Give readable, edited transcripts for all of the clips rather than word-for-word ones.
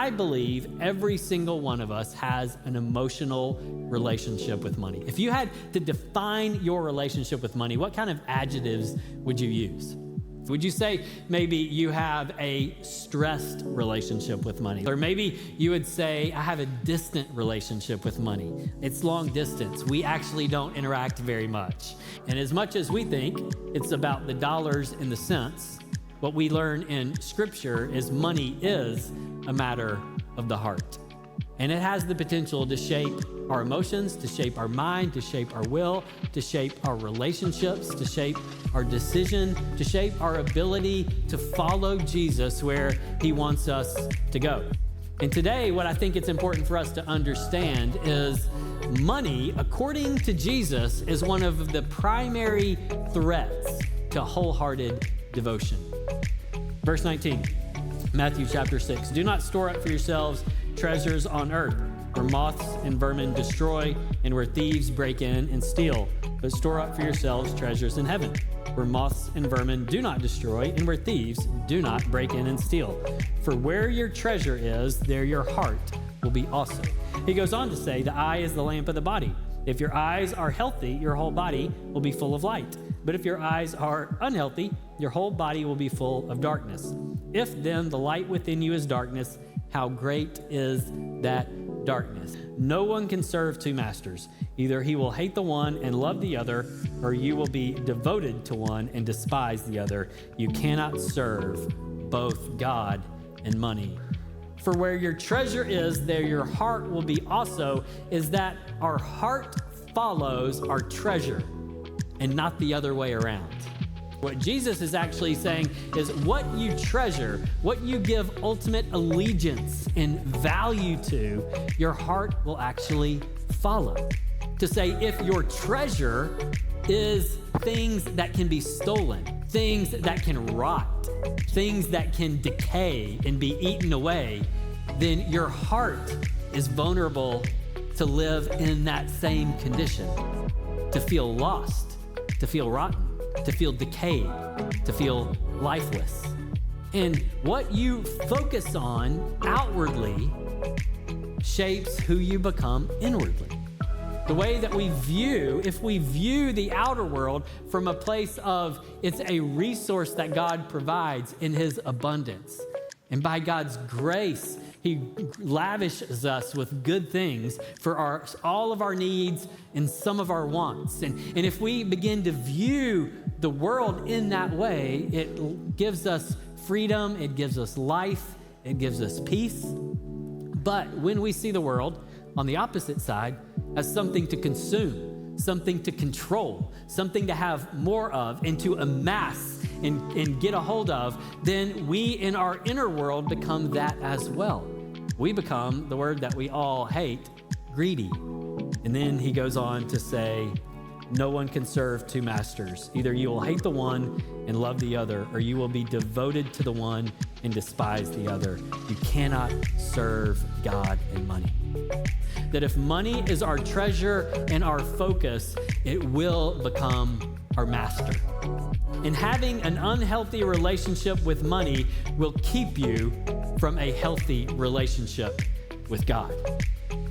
I believe every single one of us has an emotional relationship with money. If you had to define your relationship with money, what kind of adjectives would you use? Would you say maybe you have a stressed relationship with money? Or maybe you would say, I have a distant relationship with money. It's long distance. We actually don't interact very much. And as much as we think it's about the dollars and the cents, what we learn in Scripture is money is a matter of the heart. And it has the potential to shape our emotions, to shape our mind, to shape our will, to shape our relationships, to shape our decision, to shape our ability to follow Jesus where he wants us to go. And today, what I think it's important for us to understand is money, according to Jesus, is one of the primary threats to wholehearted devotion. Verse 19, Matthew chapter 6, do not store up for yourselves treasures on earth, where moths and vermin destroy and where thieves break in and steal, but store up for yourselves treasures in heaven, where moths and vermin do not destroy and where thieves do not break in and steal. For where your treasure is, there your heart will be also. He goes on to say, the eye is the lamp of the body. If your eyes are healthy, your whole body will be full of light. But if your eyes are unhealthy, your whole body will be full of darkness. If then the light within you is darkness, how great is that darkness? No one can serve two masters. Either he will hate the one and love the other, or you will be devoted to one and despise the other. You cannot serve both God and money. For where your treasure is, there your heart will be also, is that our heart follows our treasure and not the other way around. What Jesus is actually saying is what you treasure, what you give ultimate allegiance and value to, your heart will actually follow. To say if your treasure is things that can be stolen, things that can rot, things that can decay and be eaten away, then your heart is vulnerable to live in that same condition, to feel lost, to feel rotten, to feel decayed, to feel lifeless. And what you focus on outwardly shapes who you become inwardly. The way that we view, if we view the outer world from a place of it's a resource that God provides in his abundance, and by God's grace, he lavishes us with good things for all of our needs and some of our wants. And if we begin to view the world in that way, it gives us freedom, it gives us life, it gives us peace. But when we see the world on the opposite side as something to consume, something to control, something to have more of and to amass and get a hold of, then we in our inner world become that as well. We become the word that we all hate, greedy. And then he goes on to say, no one can serve two masters. Either you will hate the one and love the other, or you will be devoted to the one and despise the other. You cannot serve God and money. That if money is our treasure and our focus, it will become our master. And having an unhealthy relationship with money will keep you from a healthy relationship with God.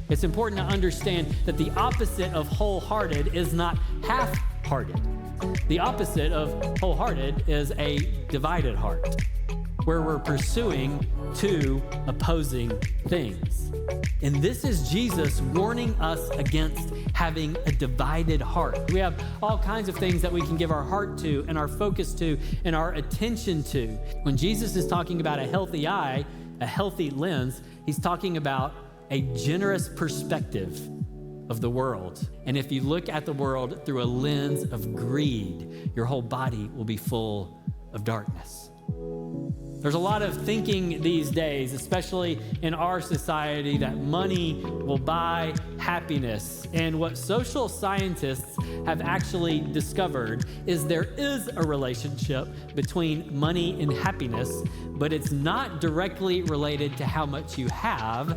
It's important to understand that the opposite of wholehearted is not half-hearted. The opposite of wholehearted is a divided heart, where we're pursuing two opposing things. And this is Jesus warning us against having a divided heart. We have all kinds of things that we can give our heart to and our focus to and our attention to. When Jesus is talking about a healthy eye, a healthy lens, he's talking about a generous perspective of the world. And if you look at the world through a lens of greed, your whole body will be full of darkness. There's a lot of thinking these days, especially in our society, that money will buy happiness. And what social scientists have actually discovered is there is a relationship between money and happiness, but it's not directly related to how much you have.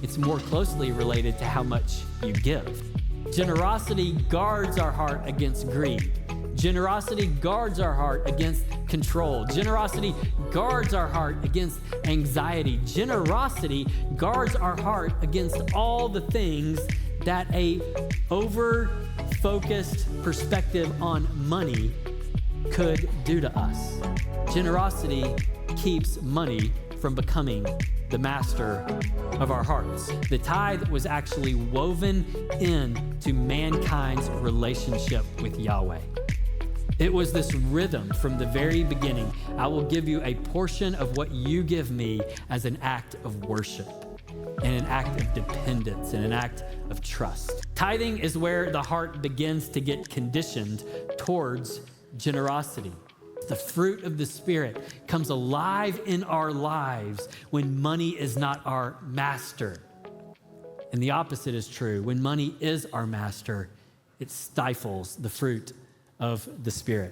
It's more closely related to how much you give. Generosity guards our heart against greed. Generosity guards our heart against control. Generosity guards our heart against anxiety. Generosity guards our heart against all the things that a over-focused perspective on money could do to us. Generosity keeps money from becoming the master of our hearts. The tithe was actually woven into mankind's relationship with Yahweh. It was this rhythm from the very beginning. I will give you a portion of what you give me as an act of worship and an act of dependence and an act of trust. Tithing is where the heart begins to get conditioned towards generosity. The fruit of the Spirit comes alive in our lives when money is not our master. And the opposite is true. When money is our master, it stifles the fruit of the Spirit.